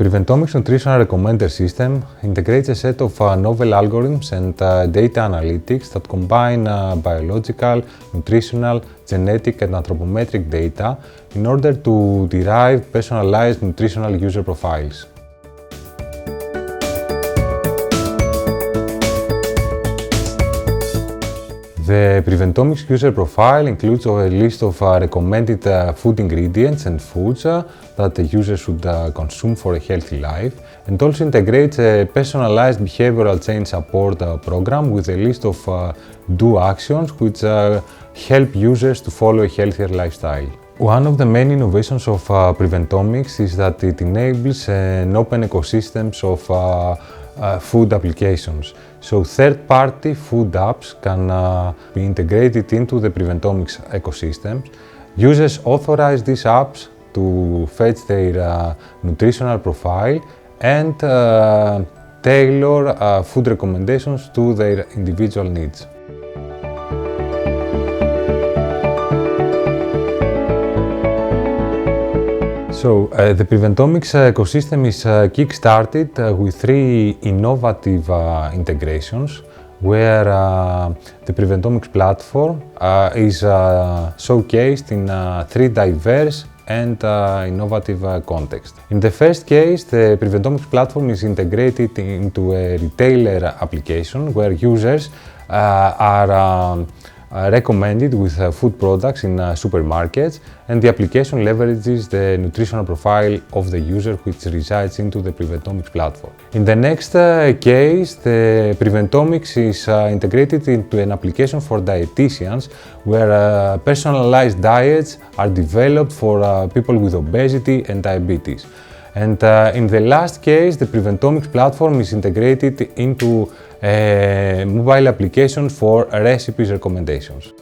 Preventomics Nutritional Recommender System integrates a set of novel algorithms and data analytics that combine biological, nutritional, genetic and anthropometric data in order to derive personalized nutritional user profiles. The Preventomics user profile includes a list of recommended food ingredients and foods that the user should consume for a healthy life, and also integrates a personalized behavioral change support program with a list of do actions which help users to follow a healthier lifestyle. One of the main innovations of Preventomics is that it enables an open ecosystem of food applications. So third-party food apps can be integrated into the Preventomics ecosystem. Users authorize these apps to fetch their nutritional profile and tailor food recommendations to their individual needs. So, the Preventomics ecosystem is kick-started with three innovative integrations where the Preventomics platform is showcased in three diverse and innovative contexts. In the first case, the Preventomics platform is integrated into a retailer application where users are recommended with food products in supermarkets, and the application leverages the nutritional profile of the user which resides into the Preventomics platform. In the next case, the Preventomics is integrated into an application for dietitians where personalized diets are developed for people with obesity and diabetes. And in the last case, the Preventomics platform is integrated into a mobile application for recipes recommendations.